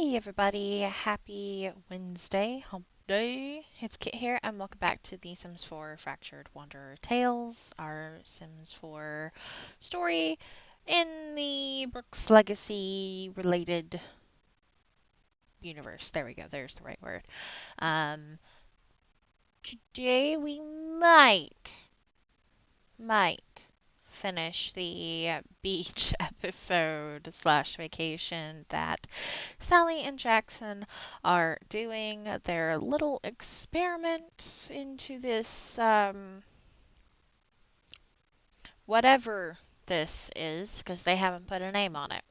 Hey everybody, happy Wednesday, hump day. It's Kit here, and welcome back to the Sims 4 Fractured Wanderer Tales, our Sims 4 story in the Brooks Legacy related universe. There we go, there's the right word. Um, Today we might finish the beach episode slash vacation that Sally and Jaxen are doing their little experiment into this, whatever this is, because they haven't put a name on it.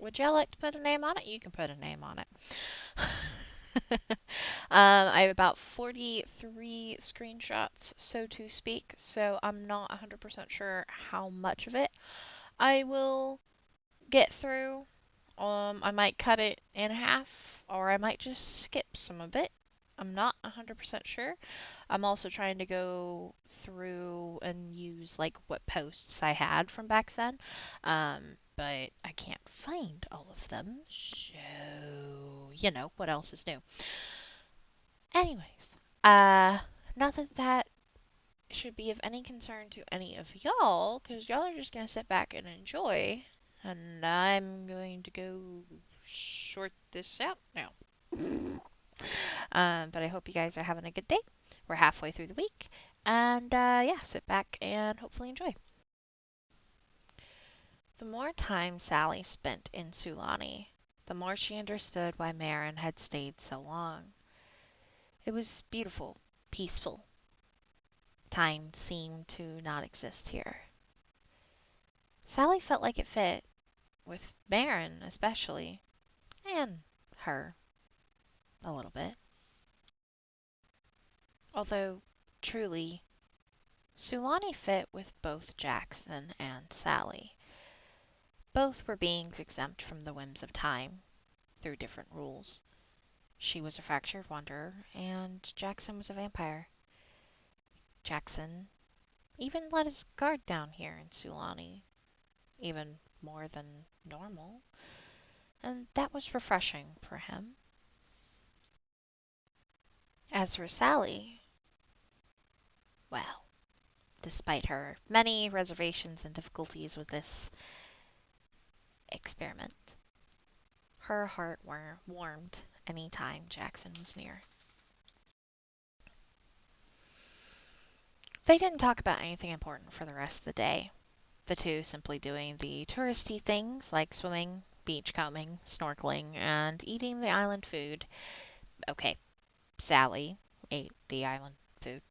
Would y'all like to put a name on it? You can put a name on it. I have about 43 screenshots, so to speak, so I'm not 100% sure how much of it I will get through. I might cut it in half, or I might just skip some of it. I'm not 100% sure. I'm also trying to go through and use like what posts I had from back then, but I can't find all of them, so what else is new? Anyways, not that that should be of any concern to any of y'all, because y'all are just gonna sit back and enjoy, and I'm going to go short this out now. But I hope you guys are having a good day. We're halfway through the week, and yeah, sit back and hopefully enjoy. The more time Sally spent in Sulani, the more she understood why Marin had stayed so long. It was beautiful, peaceful. Time seemed to not exist here. Sally felt like it fit, with Marin especially, and her a little bit. Although, truly, Sulani fit with both Jaxen and Sally. Both were beings exempt from the whims of time, through different rules. She was a fractured wanderer, and Jaxen was a vampire. Jaxen even let his guard down here in Sulani, even more than normal, and that was refreshing for him. As for Sally, well, despite her many reservations and difficulties with this experiment, her heart warmed any time Jaxen was near. They didn't talk about anything important for the rest of the day, the two simply doing the touristy things like swimming, beachcombing, snorkeling, and eating the island food. Okay, Sally ate the island food.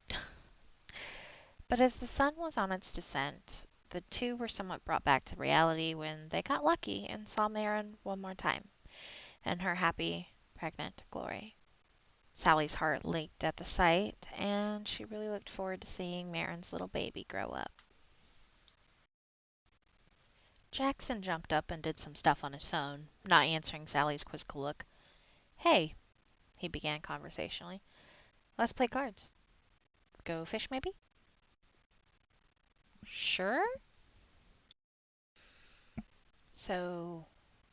But as the sun was on its descent, the two were somewhat brought back to reality when they got lucky and saw Marin one more time, in her happy, pregnant glory. Sally's heart leaped at the sight, and she really looked forward to seeing Marin's little baby grow up. Jaxen jumped up and did some stuff on his phone, not answering Sally's quizzical look. "Hey," he began conversationally, "let's play cards. Go fish, maybe?" "Sure." "So,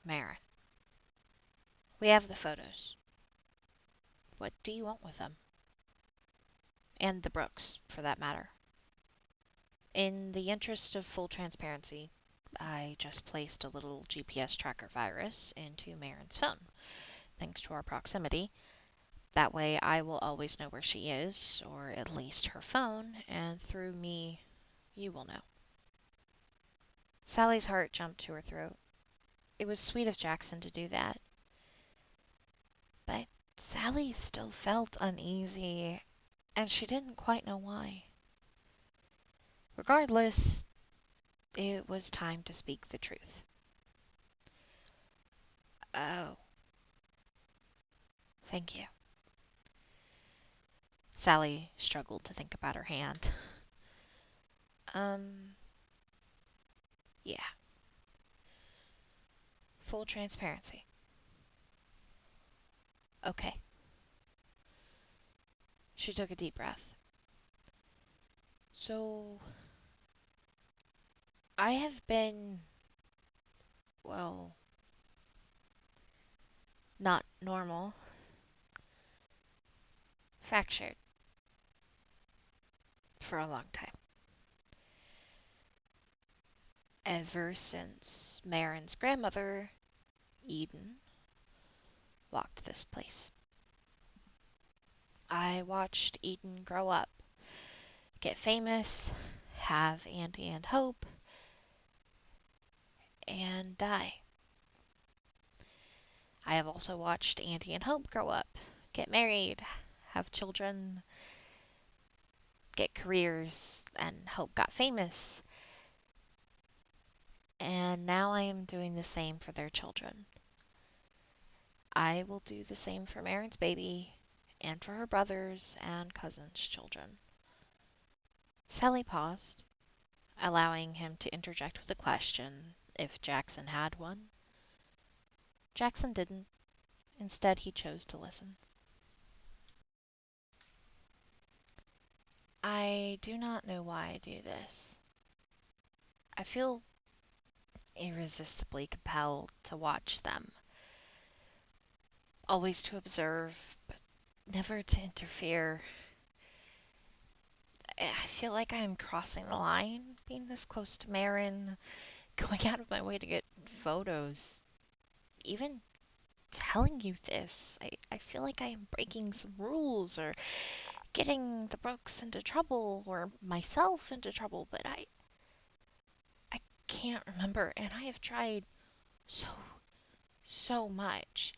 Marin, we have the photos. What do you want with them? And the Brooks, for that matter. In the interest of full transparency, I just placed a little GPS tracker virus into Marin's phone, thanks to our proximity. That way I will always know where she is, or at least her phone, and through me, you will know." Sally's heart jumped to her throat. It was sweet of Jaxen to do that. But Sally still felt uneasy, and she didn't quite know why. Regardless, it was time to speak the truth. "Oh, thank you." Sally struggled to think about her hand. Um, yeah. Full transparency. Okay. She took a deep breath. "So, I have been, well, not normal, fractured for a long time. Ever since Marin's grandmother, Eden, walked this place. I watched Eden grow up, get famous, have Andy and Hope, and die. I have also watched Andy and Hope grow up, get married, have children, get careers, and Hope got famous. And now I am doing the same for their children. I will do the same for Marin's baby, and for her brothers and cousins' children. Sally paused, allowing him to interject with a question if Jaxen had one. Jaxen didn't. Instead, he chose to listen. I do not know why I do this. I feel irresistibly compelled to watch them. Always to observe, but never to interfere. I feel like I am crossing the line, being this close to Marin, going out of my way to get photos. Even telling you this, I feel like I am breaking some rules or getting the Brooks into trouble or myself into trouble, but I can't remember, and I have tried so much.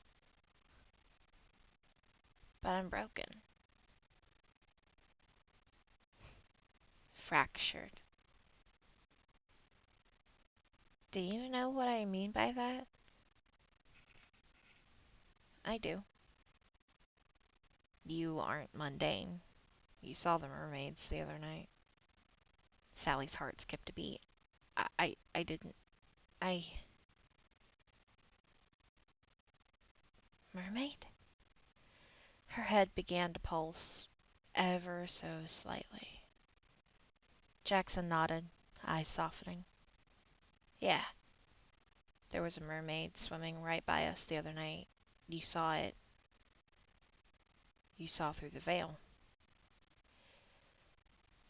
But I'm broken. Fractured. Do you know what I mean by that? I do. You aren't mundane. You saw the mermaids the other night. Sally's heart skipped a beat. I didn't. I. Mermaid? Her head began to pulse, ever so slightly. Jaxen nodded, eyes softening. Yeah. There was a mermaid swimming right by us the other night. You saw it. You saw through the veil.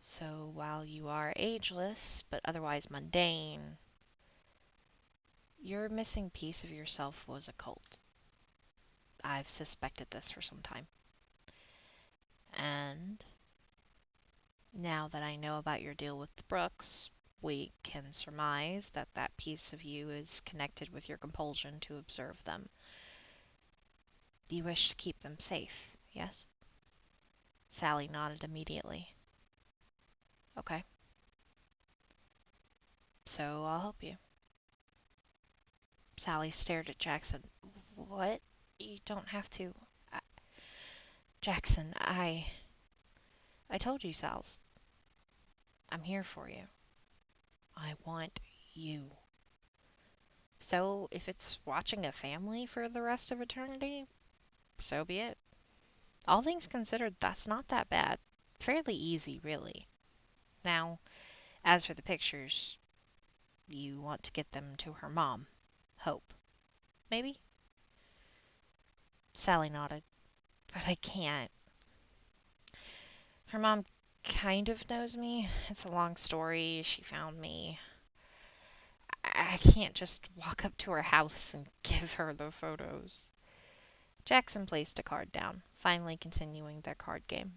So while you are ageless, but otherwise mundane, your missing piece of yourself was a cult. I've suspected this for some time. And now that I know about your deal with the Brooks, we can surmise that that piece of you is connected with your compulsion to observe them. You wish to keep them safe, yes? Sally nodded immediately. Okay. So I'll help you. Sally stared at Jaxen. What? You don't have to. Jaxen, I told you, Sals. I'm here for you. I want you. So if it's watching a family for the rest of eternity, so be it. All things considered, that's not that bad. Fairly easy, really. Now, as for the pictures, you want to get them to her mom, Hope. Maybe? Sally nodded. But I can't. Her mom kind of knows me. It's a long story. She found me. I can't just walk up to her house and give her the photos. Jaxen placed a card down, finally continuing their card game.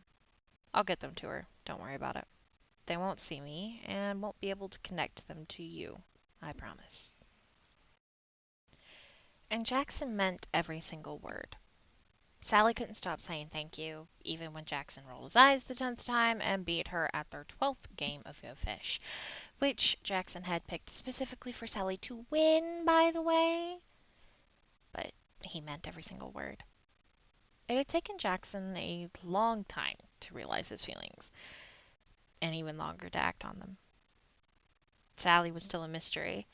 I'll get them to her. Don't worry about it. They won't see me, and won't be able to connect them to you. I promise. And Jaxen meant every single word. Sally couldn't stop saying thank you, even when Jaxen rolled his eyes the 10th time and beat her at their 12th game of Go Fish, which Jaxen had picked specifically for Sally to win, by the way. But he meant every single word. It had taken Jaxen a long time to realize his feelings, and even longer to act on them. Sally was still a mystery,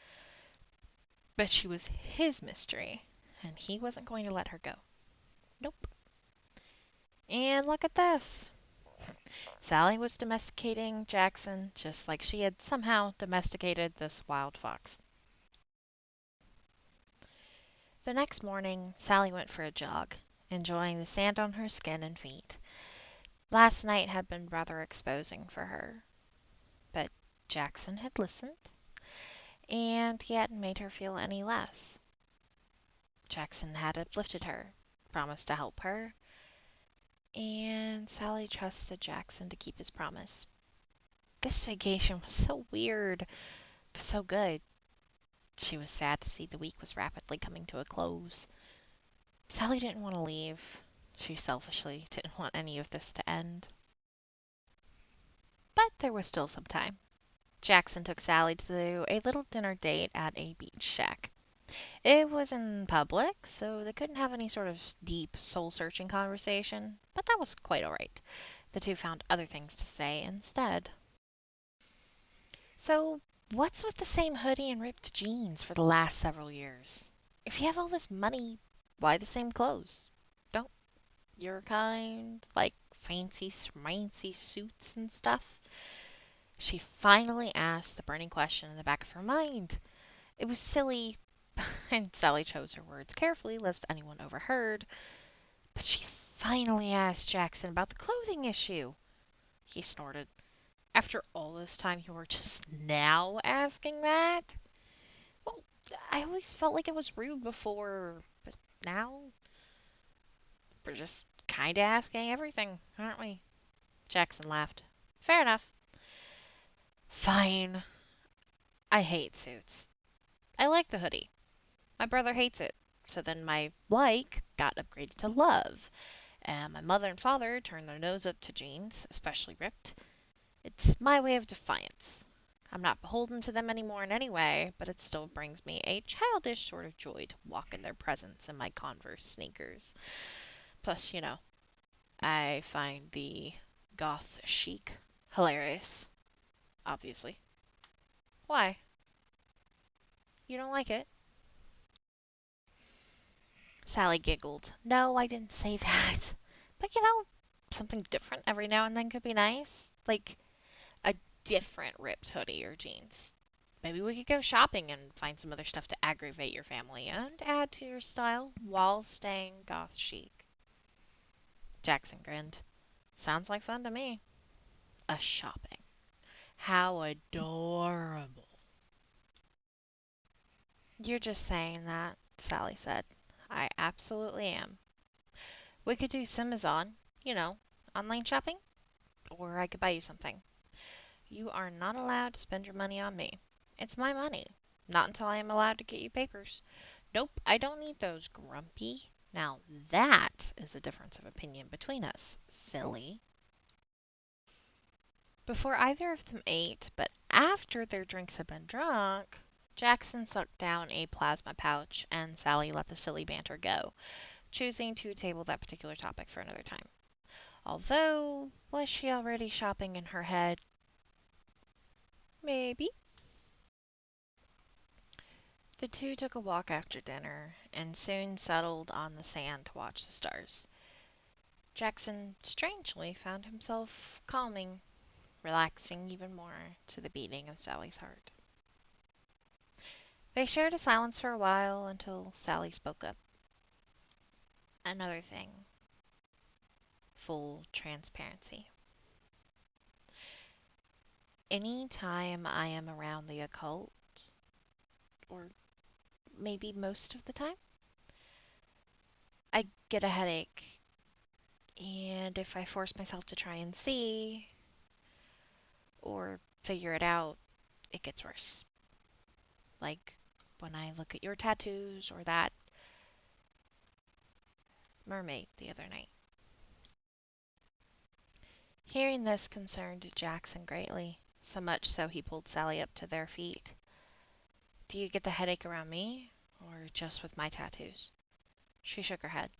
but she was his mystery, and he wasn't going to let her go. Nope. And look at this. Sally was domesticating Jaxen just like she had somehow domesticated this wild fox. The next morning, Sally went for a jog, enjoying the sand on her skin and feet. Last night had been rather exposing for her, but Jaxen had listened, and he hadn't made her feel any less. Jaxen had uplifted her, promised to help her, and Sally trusted Jaxen to keep his promise. This vacation was so weird, but so good. She was sad to see the week was rapidly coming to a close. Sally didn't want to leave. She selfishly didn't want any of this to end. But there was still some time. Jaxen took Sally to a little dinner date at a beach shack. It was in public, so they couldn't have any sort of deep, soul-searching conversation, but that was quite alright. The two found other things to say instead. So, what's with the same hoodie and ripped jeans for the last several years? If you have all this money, why the same clothes? Don't your kind like fancy schmancy suits and stuff? She finally asked the burning question in the back of her mind. It was silly, and Sally chose her words carefully lest anyone overheard, but she finally asked Jaxen about the clothing issue. He snorted. After all this time, you were just now asking that? Well, I always felt like it was rude before, but now we're just kinda asking everything, aren't we? Jaxen laughed. Fair enough. Fine. I hate suits. I like the hoodie. My brother hates it. So then my like got upgraded to love. And my mother and father turned their nose up to jeans, especially ripped. It's my way of defiance. I'm not beholden to them anymore in any way, but it still brings me a childish sort of joy to walk in their presence in my Converse sneakers. Plus, I find the goth chic hilarious, obviously. Why? You don't like it? Sally giggled. No, I didn't say that. But something different every now and then could be nice. Like a different ripped hoodie or jeans. Maybe we could go shopping and find some other stuff to aggravate your family and add to your style while staying goth chic. Jaxen grinned. Sounds like fun to me. A shopping. How adorable. You're just saying that, Sally said. I absolutely am. We could do Simazon, online shopping, or I could buy you something. You are not allowed to spend your money on me. It's my money. Not until I am allowed to get you papers. Nope, I don't need those, Grumpy. Now that is a difference of opinion between us, silly. Before either of them ate, but after their drinks had been drunk, Jaxen sucked down a plasma pouch and Sally let the silly banter go, choosing to table that particular topic for another time. Although, was she already shopping in her head? Maybe. The two took a walk after dinner and soon settled on the sand to watch the stars. Jaxen strangely found himself calming, relaxing even more to the beating of Sally's heart. They shared a silence for a while until Sally spoke up. Another thing. Full transparency. Any time I am around the occult, or maybe most of the time, I get a headache. And if I force myself to try and see or figure it out, it gets worse. Like when I look at your tattoos or that mermaid the other night. Hearing this concerned Jaxen greatly, so much so he pulled Sally up to their feet. Do you get the headache around me, or just with my tattoos? She shook her head.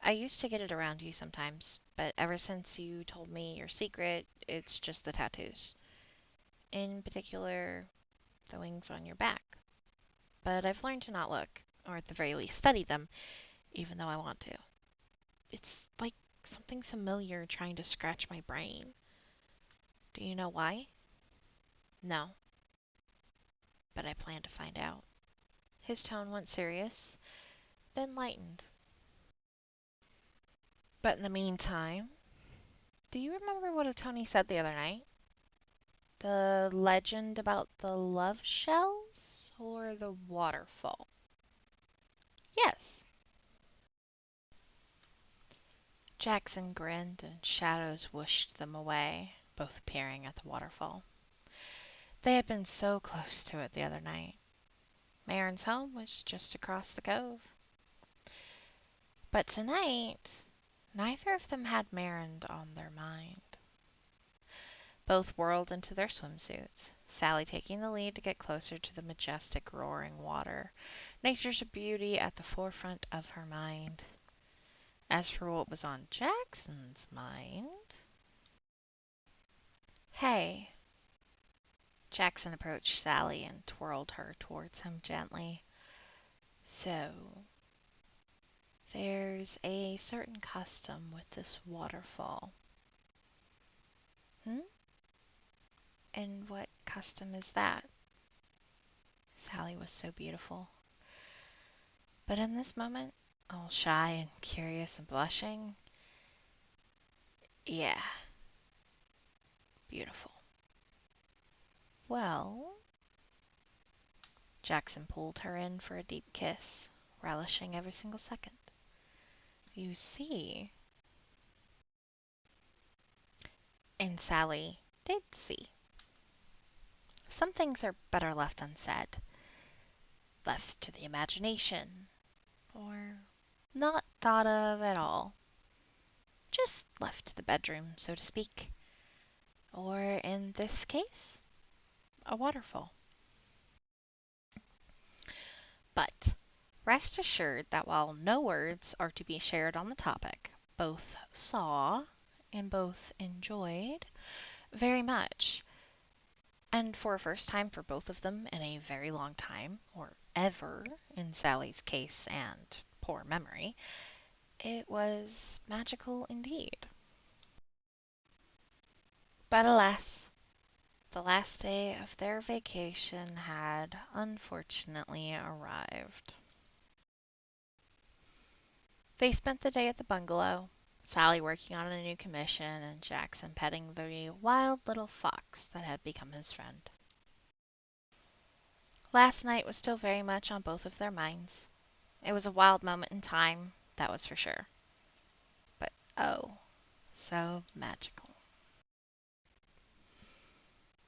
I used to get it around you sometimes, but ever since you told me your secret, it's just the tattoos. In particular, the wings on your back. But I've learned to not look, or at the very least study them, even though I want to. It's like something familiar trying to scratch my brain. Do you know why? No, but I plan to find out. His tone went serious. then lightened. But in the meantime, do you remember what Tony said the other night? The legend about the love shells or the waterfall? Yes. Jaxen grinned and shadows whooshed them away, both appearing at the waterfall. They had been so close to it the other night. Marin's home was just across the cove. But tonight, neither of them had Marin on their mind. Both whirled into their swimsuits, Sally taking the lead to get closer to the majestic, roaring water, nature's beauty at the forefront of her mind. As for what was on Jaxen's mind... Hey. Jaxen approached Sally and twirled her towards him gently. So, there's a certain custom with this waterfall. And what custom is that? Sally was so beautiful. But in this moment, all shy and curious and blushing, yeah, beautiful. Well, Jaxen pulled her in for a deep kiss, relishing every single second. You see, and Sally did see. Some things are better left unsaid, left to the imagination, or not thought of at all. Just left to the bedroom, so to speak. Or in this case, a waterfall. But rest assured that while no words are to be shared on the topic, both saw and both enjoyed very much. And for a first time for both of them in a very long time, or ever in Sally's case and poor memory, it was magical indeed. But alas, the last day of their vacation had unfortunately arrived. They spent the day at the bungalow, Sally working on a new commission and Jaxen petting the wild little fox that had become his friend. Last night was still very much on both of their minds. It was a wild moment in time, that was for sure. But oh, so magical.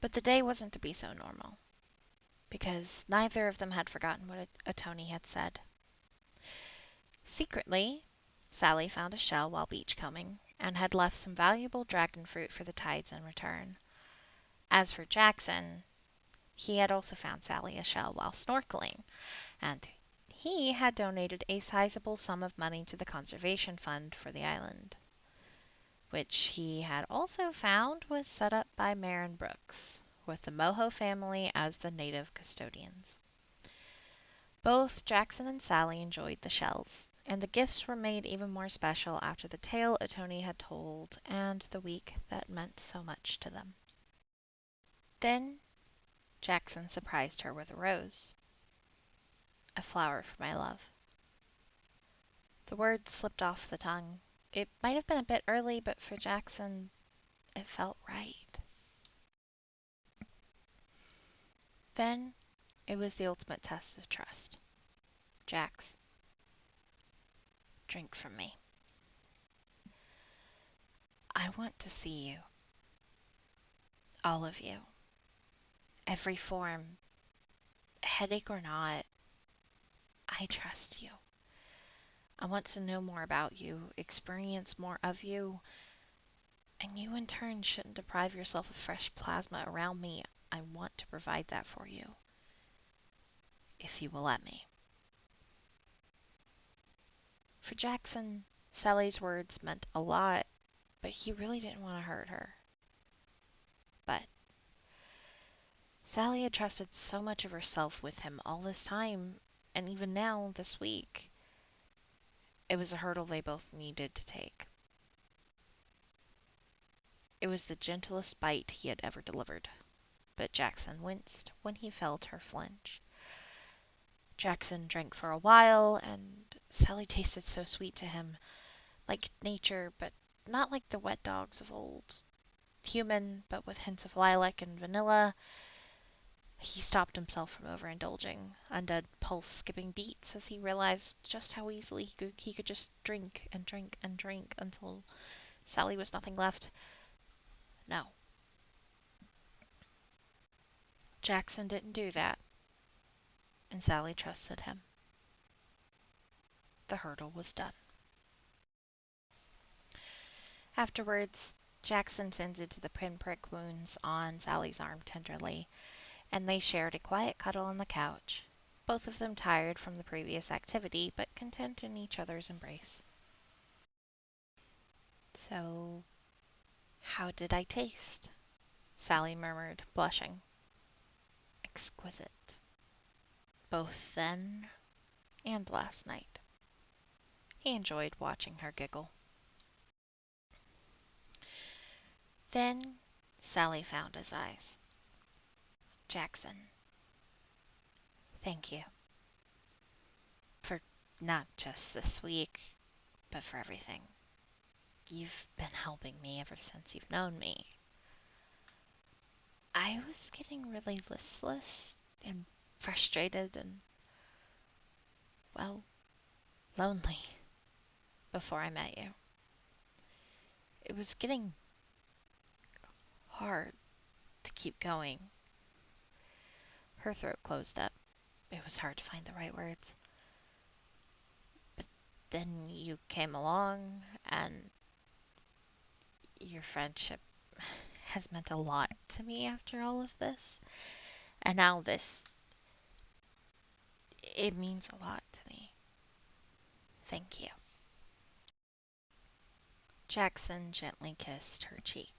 But the day wasn't to be so normal, because neither of them had forgotten what Tony had said. Secretly, Sally found a shell while beachcombing, and had left some valuable dragon fruit for the tides in return. As for Jaxen, he had also found Sally a shell while snorkeling, and he had donated a sizable sum of money to the conservation fund for the island, which he had also found was set up by Marin Brooks, with the Moho family as the native custodians. Both Jaxen and Sally enjoyed the shells, and the gifts were made even more special after the tale Tony had told and the week that meant so much to them. Then Jaxen surprised her with a rose. A flower for my love. The words slipped off the tongue. It might have been a bit early, but for Jaxen, it felt right. Then it was the ultimate test of trust. Jax, drink from me. I want to see you. All of you. Every form. Headache or not, I trust you. I want to know more about you, experience more of you, and you in turn shouldn't deprive yourself of fresh plasma around me. I want to provide that for you. If you will let me. For Jaxen, Sally's words meant a lot, but he really didn't want to hurt her. But Sally had trusted so much of herself with him all this time, and even now, this week, it was a hurdle they both needed to take. It was the gentlest bite he had ever delivered, but Jaxen winced when he felt her flinch. Jaxen drank for a while, and Sally tasted so sweet to him, like nature, but not like the wet dogs of old. Human, but with hints of lilac and vanilla. He stopped himself from overindulging, undead pulse-skipping beats as he realized just how easily he could just drink and drink and drink until Sally was nothing left. No. Jaxen didn't do that, and Sally trusted him. The hurdle was done. Afterwards, Jaxen tended to the pinprick wounds on Sally's arm tenderly, and they shared a quiet cuddle on the couch, both of them tired from the previous activity, but content in each other's embrace. So, how did I taste? Sally murmured, blushing. Exquisite. Both then and last night. He enjoyed watching her giggle. Then Sally found his eyes. Jaxen, thank you. For not just this week, but for everything. You've been helping me ever since you've known me. I was getting really listless and frustrated and, well, lonely before I met you. It was getting hard to keep going. Her throat closed up. It was hard to find the right words. But then you came along, and your friendship has meant a lot to me after all of this. And now this, it means a lot to me. Thank you. Jaxen gently kissed her cheek.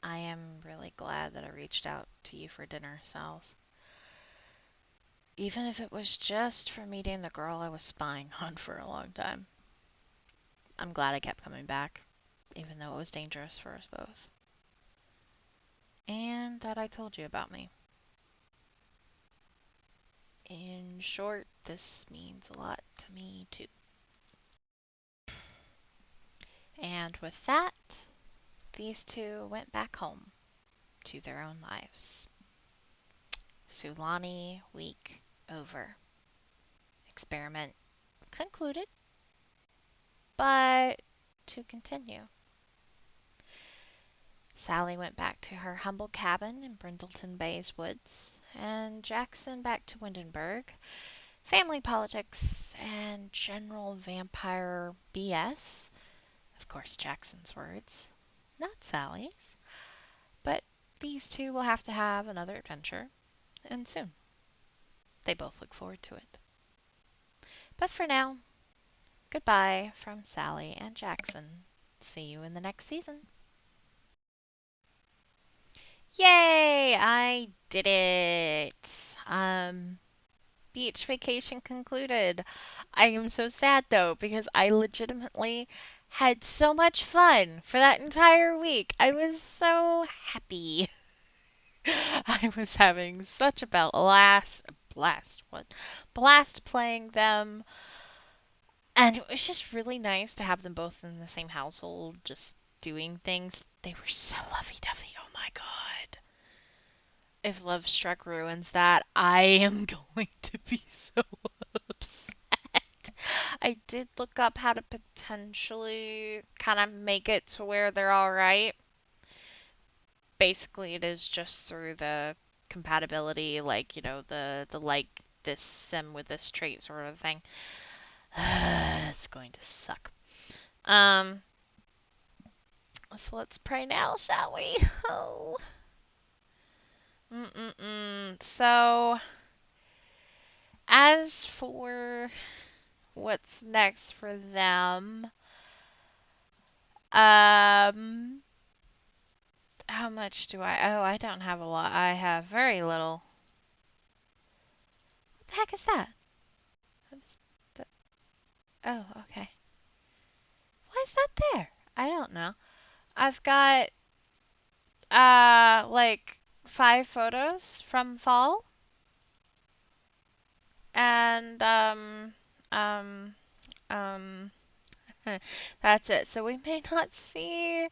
I am really glad that I reached out to you for dinner, Sals. Even if it was just for meeting the girl I was spying on for a long time. I'm glad I kept coming back, even though it was dangerous for us both. And that I told you about me. In short, this means a lot to me, too. And with that, these two went back home to their own lives. Sulani week over. Experiment concluded, but to continue. Sally went back to her humble cabin in Brindleton Bay's woods, and Jaxen back to Windenburg. Family politics and general vampire BS. Of course, Jaxen's words, not Sally's. But these two will have to have another adventure, and soon. They both look forward to it. But for now, goodbye from Sally and Jaxen. See you in the next season. Yay! I did it! Beach vacation concluded. I am so sad though, because I legitimately had so much fun for that entire week. I was so happy. I was having such a blast playing them. And it was just really nice to have them both in the same household, just doing things. They were so lovey-dovey. Oh my god. If Love Struck ruins that, I am going to be so upset. I did look up how to potentially kind of make it to where they're alright. Basically, it is just through the compatibility, like, the like this sim with this trait sort of thing. It's going to suck. So let's pray now, shall we? Oh. So, as for what's next for them, how much do I? Oh, I don't have a lot. I have very little. What the heck is that? What is that? Oh, okay. Why is that there? I don't know. I've got like 5 photos from fall. and um, um, that's it. So we may not see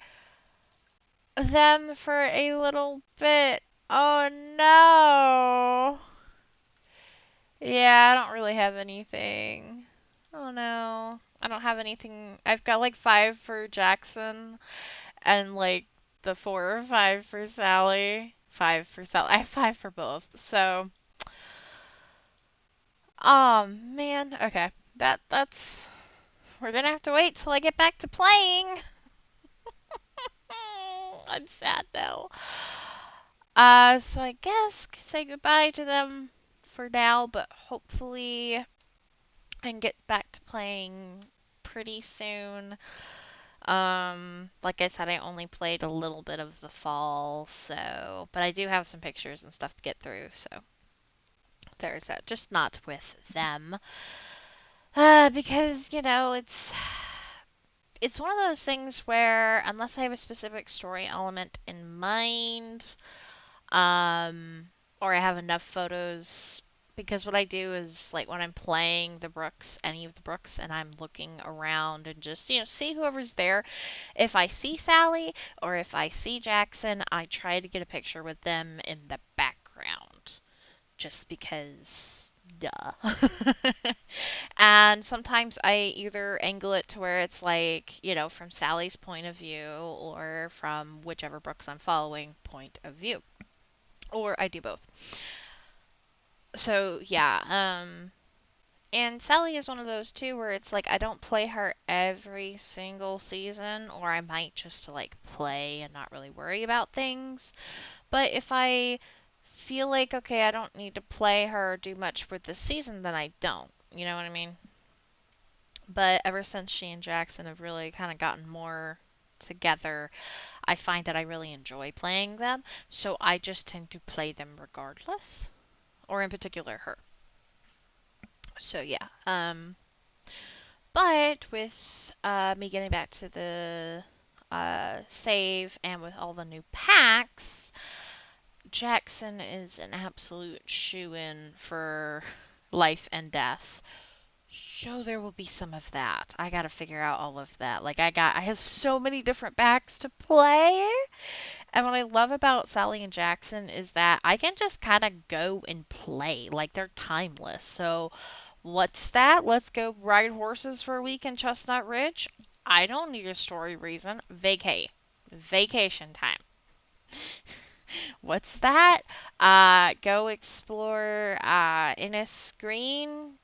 them for a little bit. Oh no. Yeah, I don't really have anything. Oh no. I don't have anything. I've got like 5 for Jaxen and like the 4 or 5 for Sally. 5 for Sally. I have 5 for both. So, oh man. Okay. That's we're gonna have to wait till I get back to playing. I'm sad now. So I guess say goodbye to them for now, but hopefully I can get back to playing pretty soon. Like I said, I only played a little bit of the fall, so, but I do have some pictures and stuff to get through, so there's that. Just not with them. Because, it's one of those things where unless I have a specific story element in mind, um, or I have enough photos. Because what I do is, like, when I'm playing the Brooks, any of the Brooks, and I'm looking around and just, see whoever's there. If I see Sally or if I see Jaxen, I try to get a picture with them in the background. Just because, duh. And sometimes I either angle it to where it's like, from Sally's point of view or from whichever Brooks I'm following point of view. Or I do both. So yeah, and Sally is one of those too where it's like I don't play her every single season, or I might just to like play and not really worry about things. But if I feel like okay, I don't need to play her or do much for this season, then I don't. You know what I mean? But ever since she and Jaxen have really kind of gotten more together, I find that I really enjoy playing them. So I just tend to play them regardless, or in particular her. So yeah. But with me getting back to the save and with all the new packs, Jaxen is an absolute shoe-in for life and death. So there will be some of that. I gotta figure out all of that. Like I have so many different packs to play. And what I love about Sally and Jaxen is that I can just kind of go and play. Like they're timeless. So what's that? Let's go ride horses for a week in Chestnut Ridge. I don't need a story reason. Vacay. Vacation time. What's that? Go explore Innis Green.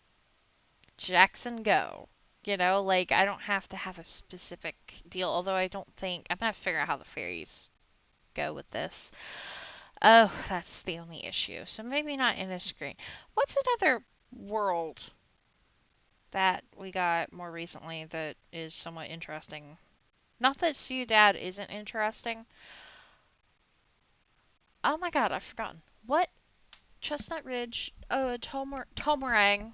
Jaxen go. Like I don't have to have a specific deal, although I don't think I'm gonna figure out how the fairies go with this. Oh, that's the only issue. So maybe not Innis Green. What's another world that we got more recently that is somewhat interesting? Not that Ciudad isn't interesting. Oh my god, I've forgotten. What? Chestnut Ridge. Oh, Tolmarang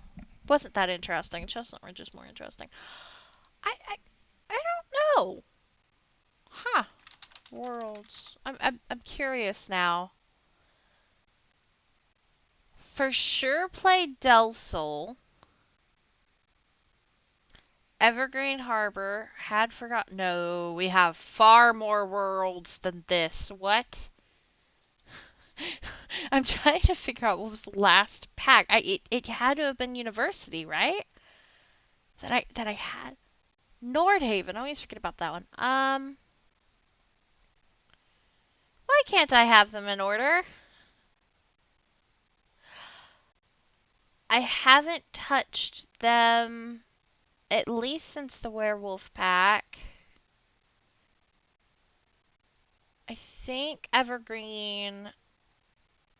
wasn't that interesting. Chestnut Ridge is more interesting. I, I, I don't know. Huh. Worlds. I'm curious now. For sure play Del Sol. Evergreen Harbor. Had forgotten. No, we have far more worlds than this. What? I'm trying to figure out what was the last pack. It had to have been University, right? That I had. Nordhaven. I always forget about that one. Why can't I have them in order? I haven't touched them at least since the werewolf pack. I think Evergreen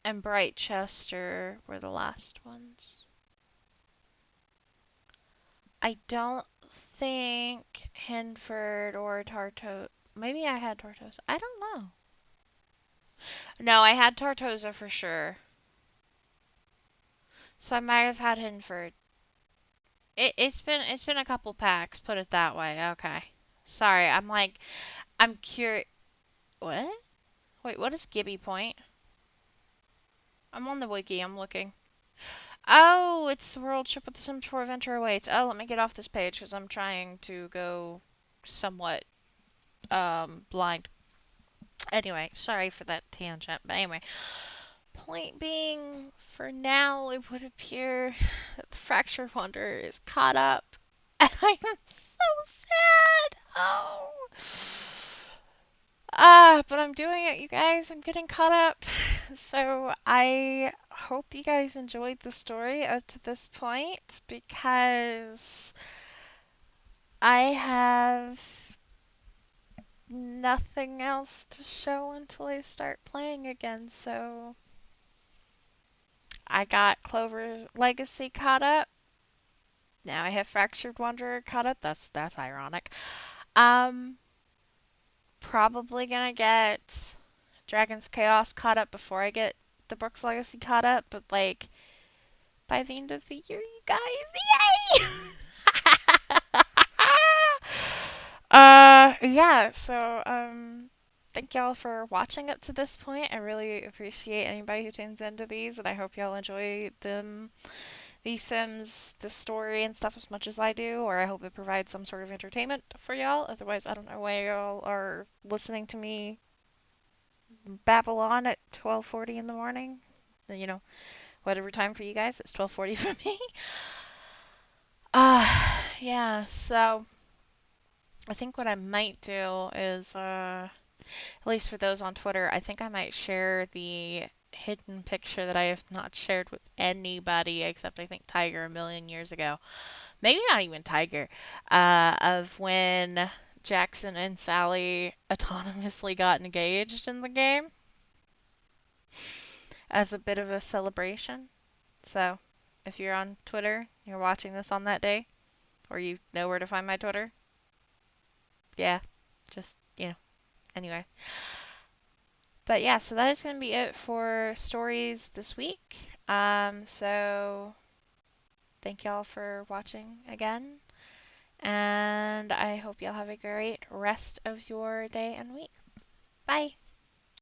and Brightchester were the last ones. I don't think Henford or Tarto. Maybe I had Tortosa. I don't know. No, I had Tortosa for sure. So I might have had Henford. It's been a couple packs, put it that way. Okay. Sorry, I'm curious. What? Wait, what is Gibby Point? I'm on the wiki. I'm looking. Oh, it's the world trip with the Sims 4 Adventure awaits. Oh, let me get off this page because I'm trying to go somewhat blind. Anyway, sorry for that tangent. But anyway, point being, for now, it would appear that the Fractured Wanderer is caught up. And I am so sad. Oh. But I'm doing it, you guys. I'm getting caught up. So I hope you guys enjoyed the story up to this point because I have nothing else to show until I start playing again. So I got Clover's Legacy caught up. Now I have Fractured Wanderer caught up. That's ironic. Um, Probably gonna get Dragon's Chaos caught up before I get the Brooks Legacy caught up, but like by the end of the year, you guys, yay! Yeah, so thank y'all for watching up to this point. I really appreciate anybody who tunes into these, and I hope y'all enjoy them, these Sims, the story and stuff as much as I do, or I hope it provides some sort of entertainment for y'all. Otherwise, I don't know why y'all are listening to me babble on at 12:40 in the morning. You know, whatever time for you guys, it's 12:40 for me. Yeah, so I think what I might do is, at least for those on Twitter, I think I might share the hidden picture that I have not shared with anybody except I think Tiger a million years ago. Maybe not even Tiger, of when Jaxen and Sally autonomously got engaged in the game as a bit of a celebration. So, if you're on Twitter, you're watching this on that day, or you know where to find my Twitter, yeah, just, anyway. But yeah, so that is going to be it for stories this week. So thank y'all for watching again, and I hope y'all have a great rest of your day and week. Bye!